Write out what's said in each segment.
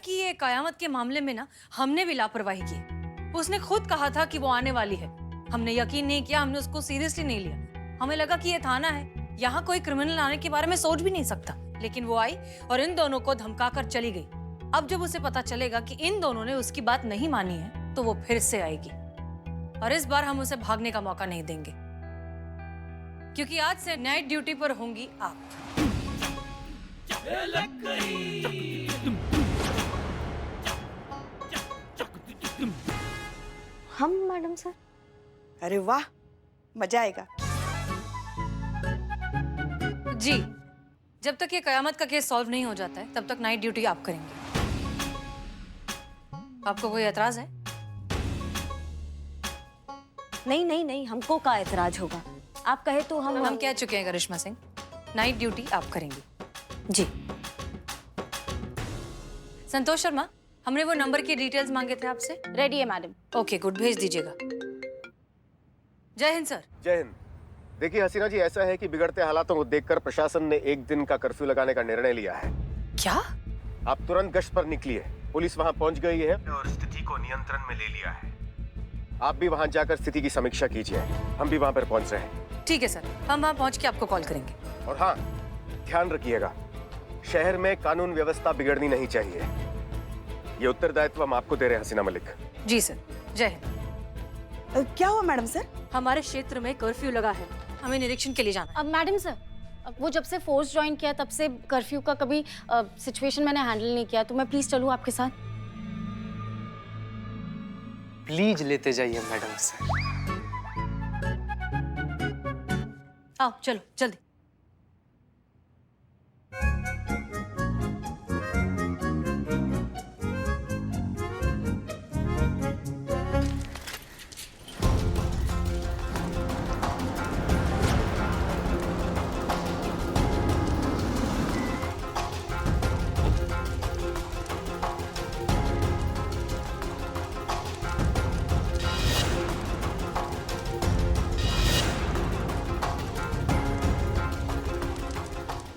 कि ये कयामत के मामले में ना हमने भी लापरवाही की। उसने खुद कहा था कि वो आने वाली है। हमने यकीन नहीं किया, हमने उसको सीरियसली नहीं लिया। हमें लगा कि ये थाना है, यहाँ कोई क्रिमिनल आने के बारे में सोच भी नहीं सकता। लेकिन वो आई और इन दोनों को धमका कर चली गई। अब जब उसे पता चलेगा कि इन दोनों ने उसकी बात नहीं मानी है तो वो फिर से आएगी, और इस बार हम उसे भागने का मौका नहीं देंगे, क्योंकि आज से नाइट ड्यूटी पर होंगी आप। हम मैडम सर? अरे वाह, मजा आएगा। जी, जब तक ये कयामत का केस सॉल्व नहीं हो जाता है तब तक नाइट ड्यूटी आप करेंगे। आपको कोई एतराज है? नहीं नहीं नहीं, हमको का एतराज होगा। आप कहे तो हम कह चुके हैं करिश्मा सिंह, नाइट ड्यूटी आप करेंगी। जी। संतोष शर्मा, हमने वो नंबर की डिटेल्स मांगे थे आपसे। रेडी है मैडम। ओके गुड, भेज दीजिएगा। जय हिंद सर। जय हिंद। देखिए हसीना जी, ऐसा है कि बिगड़ते हालातों को देखकर प्रशासन ने 1 दिन का कर्फ्यू लगाने का निर्णय लिया है। क्या? आप तुरंत गश्त पर निकलिए। पुलिस वहां पहुंच गई है और स्थिति को नियंत्रण में ले लिया है। आप भी वहां जाकर स्थिति की समीक्षा कीजिए। हम भी वहां पर पहुंच रहे हैं। ठीक है सर, हम वहां पहुंच के आपको कॉल करेंगे। और हाँ, ध्यान रखिएगा, शहर में कानून व्यवस्था बिगड़नी नहीं चाहिए। ये उत्तरदायित्व हम आपको दे रहे हैं हसीना मलिक। जी सर, जय हिंद। क्या हुआ मैडम सर? हमारे क्षेत्र में कर्फ्यू लगा है, हमें निरीक्षण के लिए जाना है। अब मैडम सर, वो जब से फोर्स ज्वाइन किया तब से कर्फ्यू का कभी सिचुएशन मैंने हैंडल नहीं किया, तो मैं प्लीज चलूं आपके साथ? प्लीज लेते जाइए मैडम सर। आओ चलो जल्दी।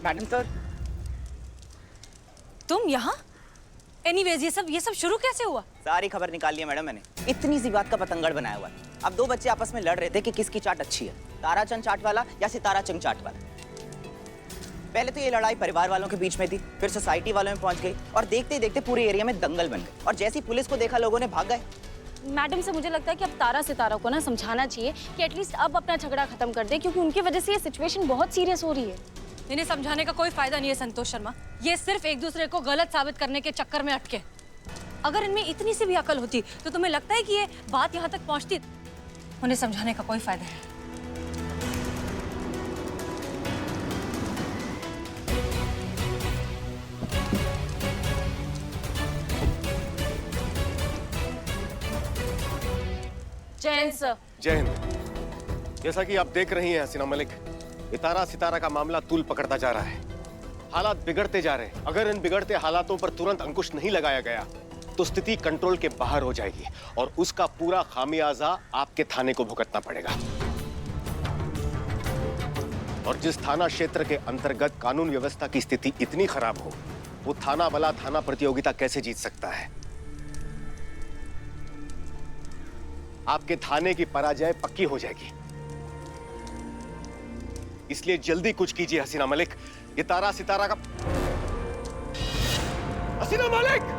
मैडम सर, तुम यहाँ? एनीवेज, ये सब शुरू कैसे हुआ? सारी खबर निकाल ली है मैडम मैंने। इतनी सी बात का पतंगड़ बनाया हुआ है। अब 2 बच्चे आपस में लड़ रहे थे कि किसकी चाट अच्छी है, ताराचंद चाट वाला या सितारा चंद चाट वाला। पहले तो ये लड़ाई परिवार वालों के बीच में थी, फिर सोसाइटी वालों में पहुंच गई और देखते ही देखते पूरे एरिया में दंगल बन गए। और जैसी पुलिस को देखा लोगों ने भाग गए। मैडम से मुझे लगता है कि अब तारा सितारा को ना समझाना चाहिए कि एटलीस्ट अब अपना झगड़ा खत्म कर दे, क्योंकि उनकी वजह से ये सिचुएशन बहुत सीरियस हो रही है। इन्हें समझाने का कोई फायदा नहीं है संतोष शर्मा, ये सिर्फ एक दूसरे को गलत साबित करने के चक्कर में अटके। अगर इनमें इतनी सी भी अकल होती तो तुम्हें लगता है कि ये बात यहाँ तक पहुँचती? उन्हें समझाने का कोई फायदा नहीं। जय हिंद सर। जय हिंद। जैसा कि आप देख रही हैं हसीना मलिक, ये तारा सितारा का मामला तूल पकड़ता जा रहा है। हालात बिगड़ते जा रहे हैं। अगर इन बिगड़ते हालातों पर तुरंत अंकुश नहीं लगाया गया तो स्थिति कंट्रोल के बाहर हो जाएगी और उसका पूरा खामियाजा आपके थाने को भुगतना पड़ेगा। और जिस थाना क्षेत्र के अंतर्गत कानून व्यवस्था की स्थिति इतनी खराब हो, वो थाना वाला थाना प्रतियोगिता कैसे जीत सकता है? आपके थाने की पराजय पक्की हो जाएगी। इसलिए जल्दी कुछ कीजिए हसीना मलिक। ये तारा सितारा का... हसीना मलिक!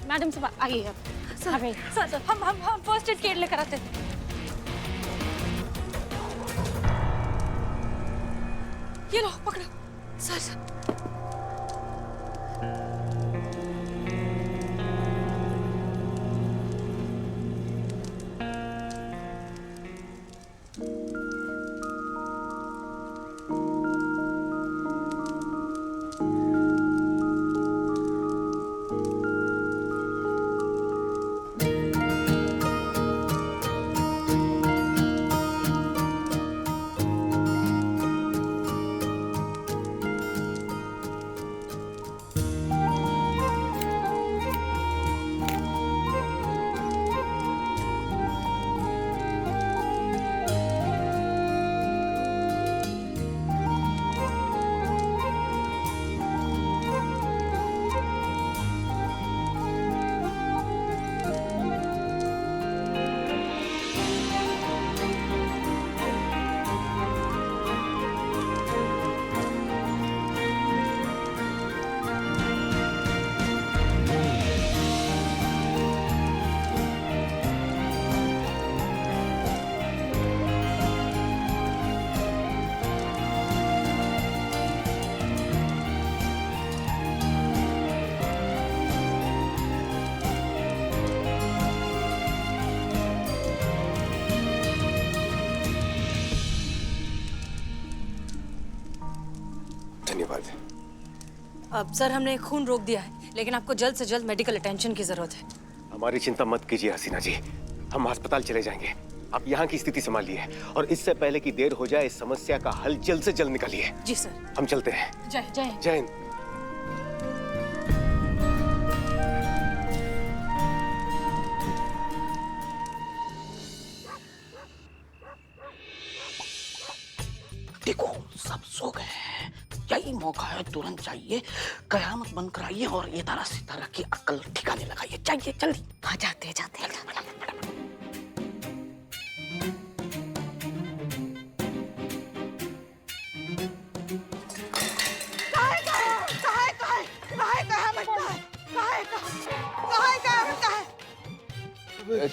मैडम से आइए सर, हम फर्स्ट एड किट लेकर आते हैं। ये लो पकड़ो। सर अब सर हमने खून रोक दिया है, लेकिन आपको जल्द से जल्द मेडिकल अटेंशन की जरूरत है। हमारी चिंता मत कीजिए हसीना जी, हम अस्पताल चले जाएंगे। आप यहाँ की स्थिति संभालिए और इससे पहले कि देर हो जाए इस समस्या का हल जल्द से जल्द निकालिए। जी सर। हम चलते हैं। जय जय। जय हिंद। देखो सब सो गए हैं, यही मौका है, तुरंत जाइए, कयामत बंद कराइए और ये तारा सितारा की अक्ल ठिकाने लगाइए। चाहिए जल्दी। हाँ जाते हैं जाते हैं।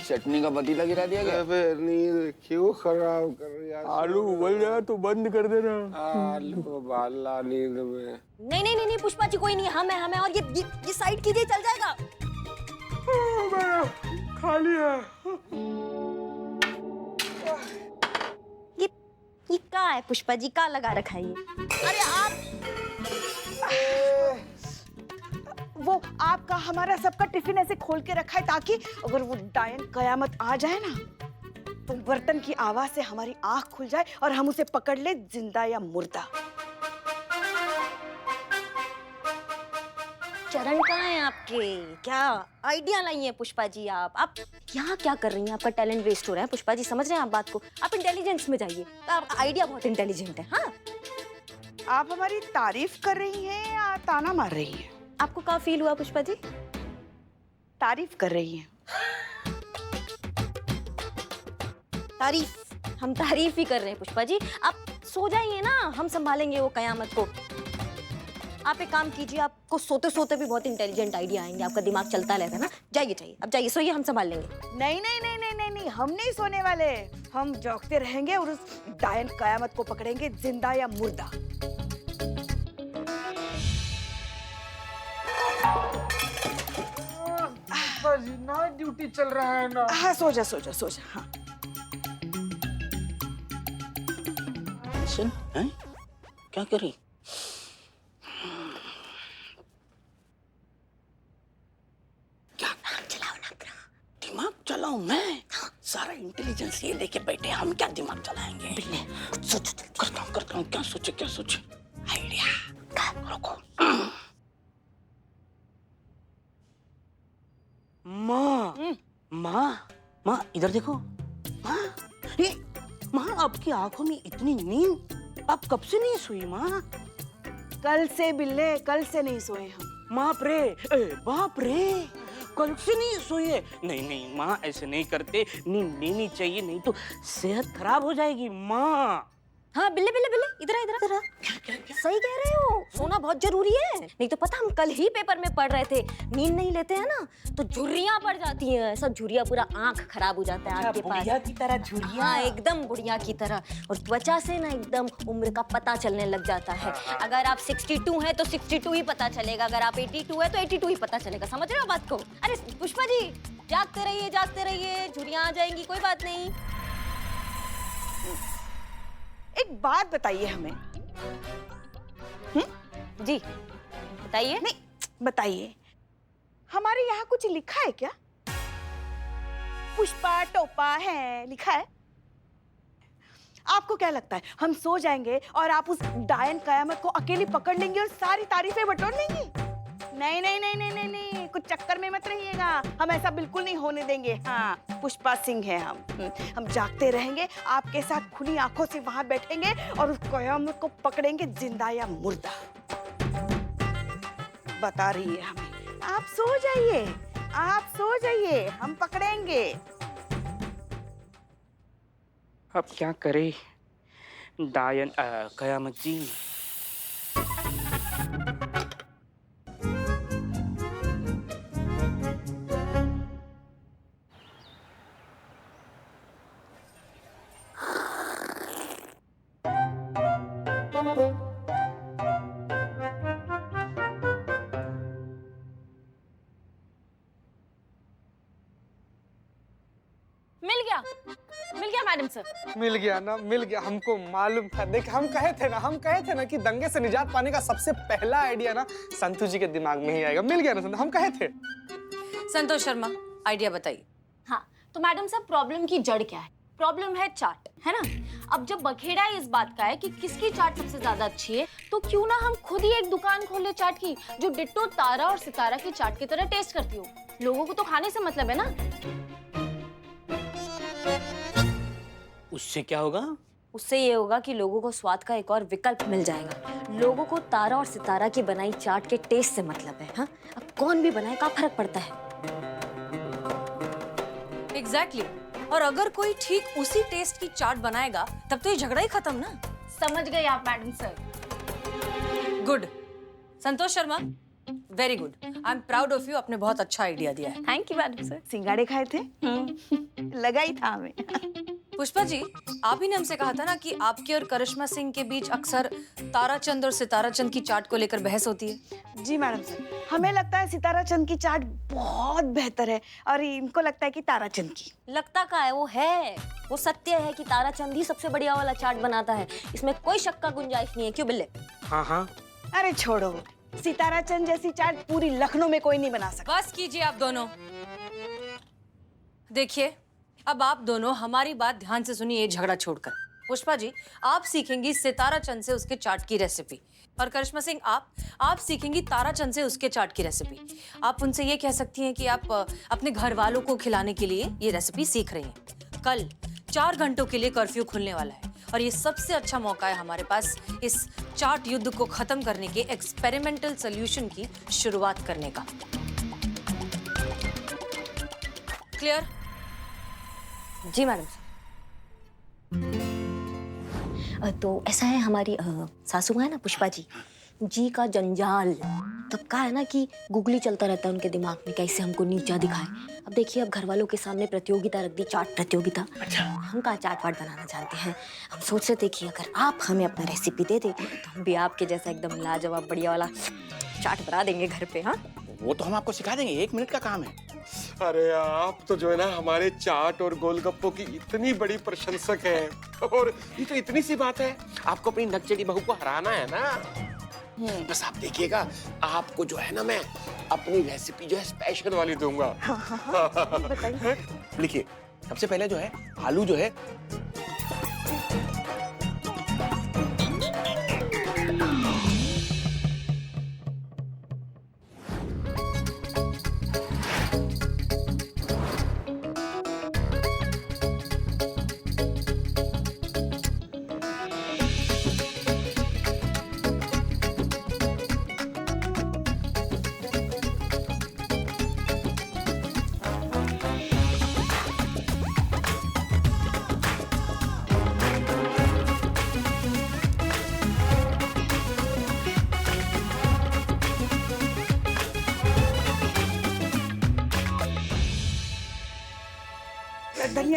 चटनी का पतीला गिरा दिया गया। नींद क्यों खराब कर रही है? आलू उबल जाए तो बंद कर देना। आलू उबाला नींद में। नहीं नहीं नहीं नहीं पुष्पा जी कोई नहीं, हम है और ये साइड कीजिए, चल जाएगा। खाली है। ये क्या है पुष्पा जी, क्या लगा रखा है ये? अरे आप वो आपका हमारा सबका टिफिन ऐसे खोल के रखा है ताकि अगर वो डायन कयामत आ जाए ना तो बर्तन की आवाज से हमारी आंख खुल जाए और हम उसे पकड़ ले जिंदा या मुर्दा। चरण कहाँ है आपके? क्या आइडिया लाई है पुष्पा जी आप यहाँ क्या कर रही हैं? आपका टैलेंट वेस्ट हो रहा है पुष्पा जी, समझ रहे हैं आप बात को? आप इंटेलिजेंस में जाइए, तो आपका आइडिया बहुत इंटेलिजेंट है। हाँ आप हमारी तारीफ कर रही हैं या ताना मार रही हैं? आपको क्या फील हुआ पुष्पा जी? तारीफ कर रही हैं। तारीफ? हम तारीफ ही कर रहे हैं पुष्पा जी, आप सो जाइए ना, हम संभालेंगे वो कयामत को। आप एक काम कीजिए, आपको सोते सोते भी बहुत इंटेलिजेंट आइडिया आएंगे, आपका दिमाग चलता रहता है ना। जाइए जाइए, अब जाइए सोइए, हम संभाल लेंगे। नहीं नहीं नहीं नहीं नहीं नहीं, हम नहीं सोने वाले, हम जागते रहेंगे और उस डायन कयामत को पकड़ेंगे जिंदा या मुर्दा। नाइट ड्यूटी चल रहा है ना। हाँ सो जा सो जा सो जा। हाँ सुन, हैं? क्या करी? क्या चलाओ ना अपना दिमाग चलाऊं मैं? सारा इंटेलिजेंस ये लेके बैठे, हम क्या दिमाग चलाएंगे? कुछ सोचो जल्दी। करता हूँ, क्या सोचे? आइडिया। रुको। माँ इधर देखो। माँ आपकी आंखों में इतनी नींद, आप कब से नहीं सोई माँ? कल से बिल्ले, कल से नहीं सोए हम। बाप रे, कल से नहीं सोए? नहीं माँ, ऐसे नहीं करते, नींद लेनी चाहिए, नहीं तो सेहत खराब हो जाएगी माँ। हाँ बिल्ले बिल्ले बिल्ले, इधर सही कह रहे हो, सोना बहुत जरूरी है। नहीं तो पता, हम कल ही पेपर में पढ़ रहे थे, नींद नहीं लेते हैं ना तो झुर्रियां पड़ जाती हैं, सब झुर्रियां, पूरा आंख खराब हो जाता है आपके पास। बुढ़िया की तरह झुर्रियां। हाँ एकदम बुढ़िया की तरह, और त्वचा से ना एकदम उम्र का पता चलने लग जाता है। अगर आप 62 हैं तो 62 ही पता चलेगा, अगर आप 82 हैं तो 82 ही पता चलेगा। समझ रहे हो बात को? अरे पुष्पा जी जागते रहिए, झुर्रियां आ जाएंगी, कोई बात नहीं। एक बात बताइए हमें। जी बताइए। नहीं बताइए, हमारे यहाँ कुछ लिखा है क्या? पुष्पा टोपा है लिखा है? आपको क्या लगता है हम सो जाएंगे और आप उस डायन कयामत को अकेली पकड़ लेंगे और सारी तारीफें बटोर लेंगी? नहीं नहीं नहीं नहीं नहीं नहीं, कुछ चक्कर में मत रहिएगा, हम ऐसा बिल्कुल नहीं होने देंगे। हाँ पुष्पा सिंह है हम जागते रहेंगे, आपके साथ खुली आंखों से वहां बैठेंगे और उस कयामत को पकड़ेंगे जिंदा या मुर्दा। बता रही है हमें। आप सो जाइए, हम पकड़ेंगे। अब क्या करे डायन कयामत जी? मिल गया। मिल गया मैडम सर। मिल गया ना, मिल गया। हमको मालूम था। देख, हम कहे थे ना कि दंगे से निजात पाने का सबसे पहला आइडिया ना संतू जी के दिमाग में ही आएगा। मिल गया ना संतू, हम कहे थे। संतोष शर्मा, आइडिया बताइए। हाँ, तो मैडम साहब प्रॉब्लम की जड़ क्या है? प्रॉब्लम है चाट, है ना? अब जब बखेड़ा इस बात का है कि किसकी चाट सबसे ज्यादा अच्छी है, तो क्यों ना हम खुद ही एक दुकान खोल ले चाट की, जो डिट्टो तारा और सितारा की चाट की तरह टेस्ट करती हो। लोगों को तो खाने से मतलब है ना। उससे क्या होगा? उससे ये होगा कि लोगों को स्वाद का एक और विकल्प मिल जाएगा। लोगों को तारा और सितारा की बनाई चाट के टेस्ट से मतलब है। हाँ, अब कौन भी बनाए, क्या फर्क पड़ता है? एग्जैक्टली। और अगर कोई ठीक उसी टेस्ट की चाट बनाएगा तब तो ये झगड़ा ही खत्म ना। समझ गए आप madam sir. Good. Santosh Sharma, very good. I am proud of you. आपने बहुत अच्छा आइडिया दिया है। Thank you madam sir. सिंगाड़े खाए थे? लगा ही था हमें। पुष्पा जी, आप ही ने हमसे कहा था ना कि आपके और करिश्मा सिंह के बीच अक्सर ताराचंद और सिताराचंद की चाट को लेकर बहस होती है। जी मैडम सर, हमें लगता है सितारा चंद की चाट बहुत बेहतर है और इनको लगता है कि ताराचंद की। लगता का है, वो है। वो सत्य है कि ताराचंद ही सबसे बढ़िया वाला चाट बनाता है। इसमें कोई शक का गुंजाइश नहीं है। क्यों बिल्ले? हाँ हाँ। अरे छोड़ो, सितारा चंद जैसी चाट पूरी लखनऊ में कोई नहीं बना सकता। बस कीजिए आप दोनों। देखिए, अब आप दोनों हमारी बात ध्यान से सुनिए, झगड़ा छोड़कर। पुष्पा जी, आप सीखेंगी सिताराचंद से उसके चाट की रेसिपी, और करिश्मा सिंह आप सीखेंगी ताराचंद से उसके चाट की रेसिपी। आप उनसे ये कह सकती हैं कि आप अपने घर वालों को खिलाने के लिए ये रेसिपी सीख रही हैं। कल 4 घंटों के लिए कर्फ्यू खुलने वाला है और ये सबसे अच्छा मौका है हमारे पास इस चाट युद्ध को खत्म करने के एक्सपेरिमेंटल सॉल्यूशन की शुरुआत करने का। क्लियर? जी मैडम। तो ऐसा है, हमारी सासू माँ है ना पुष्पा जी का जंजाल तब का है ना कि गुगली चलता रहता है उनके दिमाग में, कैसे हमको नीचा दिखाए। अब देखिए, अब घर वालों के सामने प्रतियोगिता रख दी, चाट प्रतियोगिता। हम कहाँ चाट वाट बनाना जानते हैं। हम सोच रहे थे कि अगर आप हमें अपना रेसिपी दे दे तो हम भी आपके जैसा एकदम लाजवाब बढ़िया वाला चाट बना देंगे घर पे। हाँ, वो तो हम आपको सिखा देंगे, 1 मिनट का काम है। अरे आप तो जो है ना हमारे चाट और गोलगप्पों की इतनी बड़ी प्रशंसक हैं, और ये तो इतनी सी बात है, आपको अपनी नकचड़ी बहू को हराना है ना। बस आप देखिएगा, आपको जो है ना मैं अपनी रेसिपी जो है स्पेशल वाली दूंगा। बताइए। लिखिए, सबसे पहले जो है आलू जो है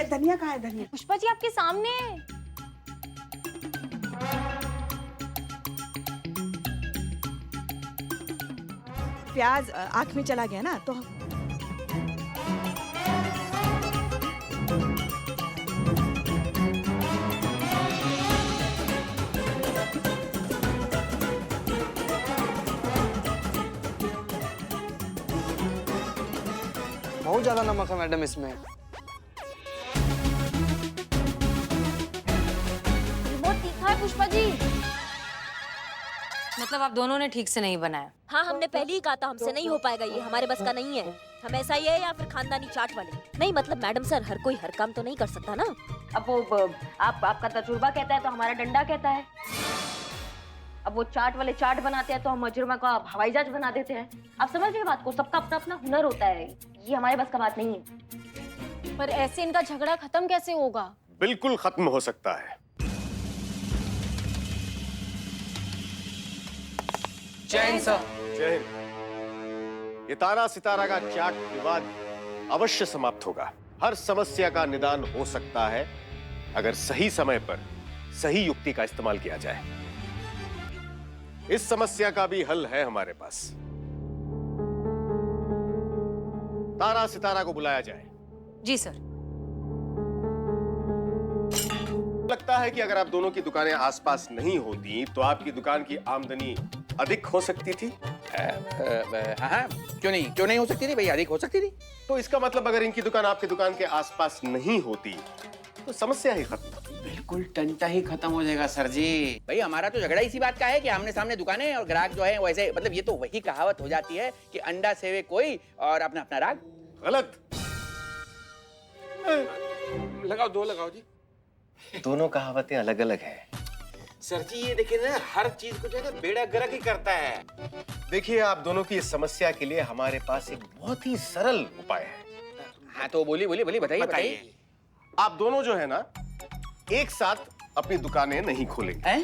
धनिया कहाँ है? धनिया पुष्पा जी आपके सामने। प्याज आँख में चला गया ना, तो बहुत ज्यादा नमक है मैडम इसमें। बहुत तीखा है पुष्पा जी। मतलब आप दोनों ने ठीक से नहीं बनाया। हाँ, हमने पहले ही कहा था हमसे नहीं हो पाएगा, ये हमारे बस का नहीं है। हम ऐसा ही है या फिर खानदानी चाट वाले नहीं। मतलब मैडम सर, हर कोई हर काम तो नहीं कर सकता ना। अब वो आपका तजुर्बा कहता है तो हमारा डंडा कहता है। अब वो चाट वाले चाट बनाते हैं तो हम मजरमा का हवाई जहाज बना देते हैं। आप समझ रहे बात को? सबका अपना अपना हुनर होता है, ये हमारे बस का बात नहीं है। पर ऐसे इनका झगड़ा खत्म कैसे होगा? बिल्कुल खत्म हो सकता है। जय हिंद सर। जय हिंद। ये तारा सितारा का चाट विवाद अवश्य समाप्त होगा। हर समस्या का निदान हो सकता है अगर सही समय पर सही युक्ति का इस्तेमाल किया जाए। इस समस्या का भी हल है हमारे पास। तारा सितारा को बुलाया जाए। जी सर। लगता है कि अगर आप दोनों की दुकानें आसपास नहीं होती तो आपकी दुकान की आमदनी अधिक हो सकती थी। हाँ, क्यों नहीं हो सकती थी भाई, अधिक हो सकती थी। तो इसका मतलब अगर इनकी दुकान आपकी दुकान के आसपास नहीं होती तो समस्या ही खत्म। बिल्कुल टंटा ही खत्म हो जाएगा सर जी। भाई हमारा तो झगड़ा इसी बात का है कि आमने सामने दुकानें और ग्राहक जो है वैसे, मतलब ये तो वही कहावत हो जाती है कि अंडा सेवे कोई और अपना अपना राग। गलत। लगाओ, दो लगाओ जी। दोनों कहावतें अलग अलग हैं। सर जी ये देखिए ना, हर चीज को जो है ना बेड़ा गर्क ही करता है। देखिए, आप दोनों की इस समस्या के लिए हमारे पास एक बहुत ही सरल उपाय है। हाँ तो बोलिए बताइए। आप दोनों जो है ना एक साथ अपनी दुकानें नहीं खोलेंगे। हैं?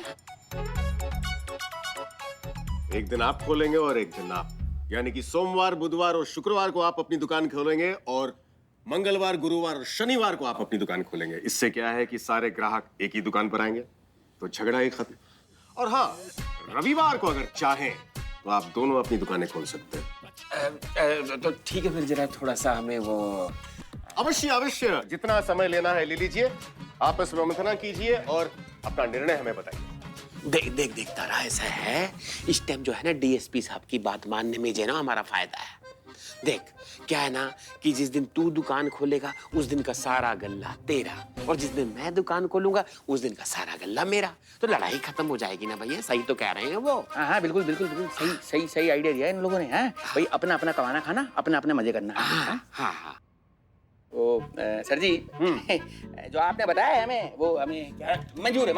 एक दिन आप खोलेंगे और एक दिन आप, यानी कि सोमवार, बुधवार और शुक्रवार को आप अपनी दुकान खोलेंगे और मंगलवार, गुरुवार और शनिवार को आप अपनी दुकान खोलेंगे। इससे क्या है कि सारे ग्राहक एक ही दुकान पर आएंगे, तो झगड़ा ही खत्म। और हाँ, रविवार को अगर चाहें तो आप दोनों अपनी दुकानें खोल सकते हैं। तो ठीक है, फिर जरा थोड़ा सा हमें वो अवश्य अवश्य, जितना समय लेना है ले लीजिए, आपस में मंथना कीजिए और अपना निर्णय हमें बताइए। देख तारा, ऐसा है इस टाइम जो है ना डीएसपी साहब की बात मानने में जो है ना हमारा फायदा है। देख क्या है ना कि जिस दिन तू दुकान खोलेगा उस दिन का सारा गल्ला तेरा, और जिस दिन मैं दुकान खोलूंगा उस दिन का सारा गल्ला मेरा। तो लड़ाई खत्म हो जाएगी ना भैया, सही तो कह रहे हैं वो। हाँ बिल्कुल सही आइडिया दिया इन लोगों ने। हैं भाई, अपना अपना कमाना खाना, अपना अपने मजे करना। हाँ। ओ सर जी, जो आपने बताया है हमें, वो हमें क्या मंजूर है।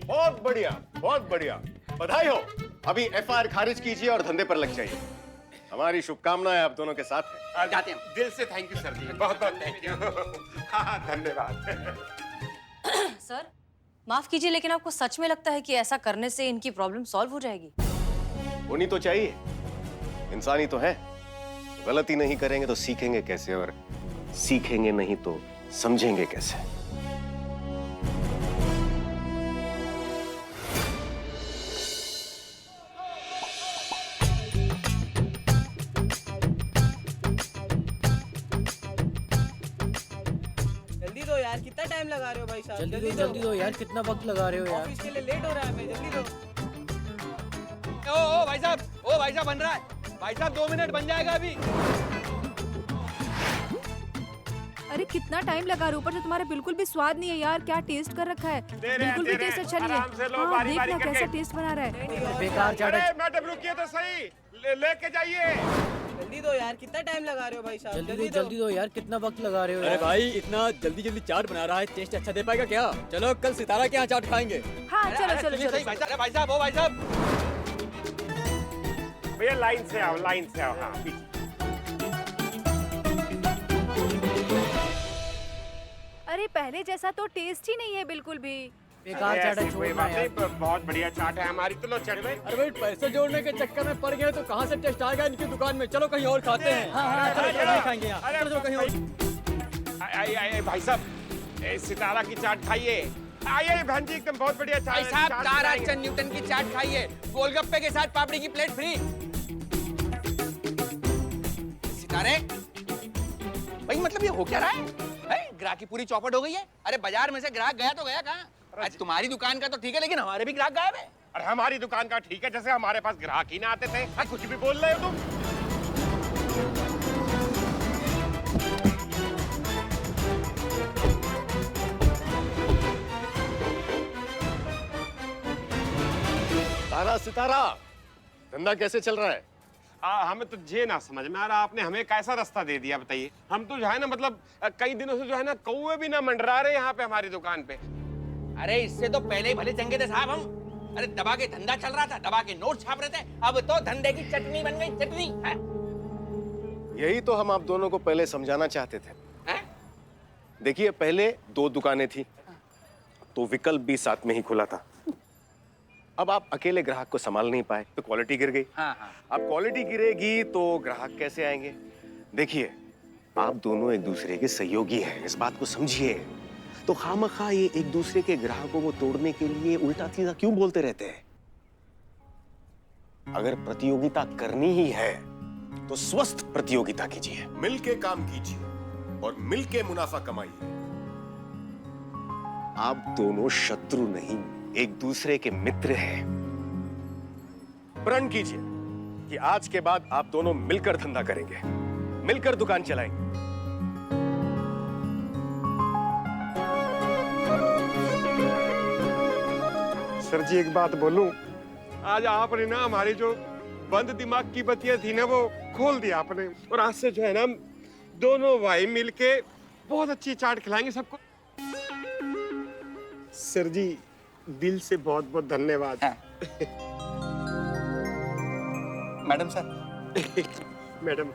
बहुत बढ़िया, बधाई हो। अभी एफआईआर खारिज कीजिए और धंधे पर लग जाइए। हमारी शुभकामनाएं आप दोनों के साथ हैं। जाते हैं। दिल से थैंक यू सर जी, बहुत थैंक यू। हाँ, धन्यवाद। सर माफ कीजिए, लेकिन आपको सच में लगता है कि ऐसा करने से इनकी प्रॉब्लम सॉल्व हो जाएगी? होनी तो चाहिए, इंसानी तो है। गलती नहीं करेंगे तो सीखेंगे कैसे, और सीखेंगे नहीं तो समझेंगे कैसे। जल्दी दो यार, कितना टाइम लगा रहे हो भाई साहब? जल्दी दो यार, कितना वक्त लगा रहे हो यार? ऑफिस के लिए लेट हो रहा है, मैं जल्दी दो। ओ भाई साहब बन रहा है। भाई साहब 2 मिनट बन जाएगा अभी। अरे कितना टाइम लगा रहे हो, ऊपर से तुम्हारे बिल्कुल भी स्वाद नहीं है यार। क्या टेस्ट कर रखा है, बिल्कुल भी टेस्ट अच्छा नहीं है। हाँ देखना कैसा टेस्ट बना रहा है। बेकार चाट है। मैडम रुकिए तो सही, लेके जाइए। जल्दी दो यार, कितना टाइम लगा रहे हो भाई साहब? जल्दी दो यार, कितना वक्त लगा रहे हो अरे यार? भाई इतना जल्दी चाट बना रहा है, टेस्ट अच्छा दे पाएगा क्या? चलो कल सितारा के यहाँ चाट खाएंगे। हाँ चलो। भाई साहब भैया लाइन से आओ। हाँ पीछे। अरे पहले जैसा तो टेस्ट ही नहीं है बिल्कुल भी। बेकार चाट है, छोड़ना यार। बहुत बढ़िया चाट है हमारी, तो लो चल भाई। अरे भाई पैसे जोड़ने के चक्कर में पड़ गए तो कहाँ से टेस्ट आएगा इनकी दुकान में? चलो कहीं और खाते हैं। हाँ, चलो नहीं खाएंगे यहाँ। चलो कहीं और। आइए भाई साहब, सितारा की चाट खाइए। आइए बहन जी, एकदम बहुत बढ़िया चाट। भाई साहब ताराचंद न्यूटन की चाट खाइए, गोलगप्पे के साथ पापड़ी की प्लेट फ्री। सितारे भाई, मतलब ये हो क्या रहा है? ग्राहक की पूरी चौपट हो गई है। अरे बाजार में से ग्राहक गया तो गया कहाँ? आज तुम्हारी दुकान का तो ठीक है, लेकिन हमारे भी ग्राहक गायब है। और हमारी दुकान का ठीक है, जैसे हमारे पास ग्राहक ही ना आते थे। कुछ भी बोल रहे हो तुम। सितारा, धंधा कैसे चल रहा है? हमें तो ये ना समझ में आ रहा, आपने हमें कैसा रास्ता दे दिया बताइए। हम तो जो है ना, मतलब कई दिनों से जो है ना कौवे भी ना मंडरा रहे यहाँ पे हमारी दुकान पे। अरे इससे तो पहले ही भले चंगे थे साहब हम। अरे दबा के धंधा चल रहा था, दबा के नोट छाप रहे थे, अब तो धंधे की चटनी बन गई, चटनी है? यही तो हम आप दोनों को पहले समझाना चाहते थे। देखिए, पहले 2 दुकानें थी तो विकल्प भी साथ में ही खुला था। अब आप अकेले ग्राहक को संभाल नहीं पाए तो क्वालिटी गिर गई। अब क्वालिटी गिरेगी तो ग्राहक कैसे आएंगे? देखिए, आप दोनों एक दूसरे के सहयोगी हैं, इस बात को समझिए। तो खामखा ये एक दूसरे के ग्राहकों को तोड़ने के लिए उल्टा सीधा क्यों बोलते रहते हैं? अगर प्रतियोगिता करनी ही है तो स्वस्थ प्रतियोगिता कीजिए, मिलके काम कीजिए और मिलके मुनाफा कमाइए। आप दोनों शत्रु नहीं, एक दूसरे के मित्र हैं। प्रण कीजिए कि आज के बाद आप दोनों मिलकर धंधा करेंगे, मिलकर दुकान चलाएंगे। सर जी एक बात बोलूं, आज आपने ना हमारी जो बंद दिमाग की बत्तियां थी ना वो खोल दिया आपने, और आज से जो है ना दोनों भाई मिलके बहुत अच्छी चाट खिलाएंगे सबको। सर जी दिल से बहुत बहुत धन्यवाद। हाँ। Madam sir. मैडम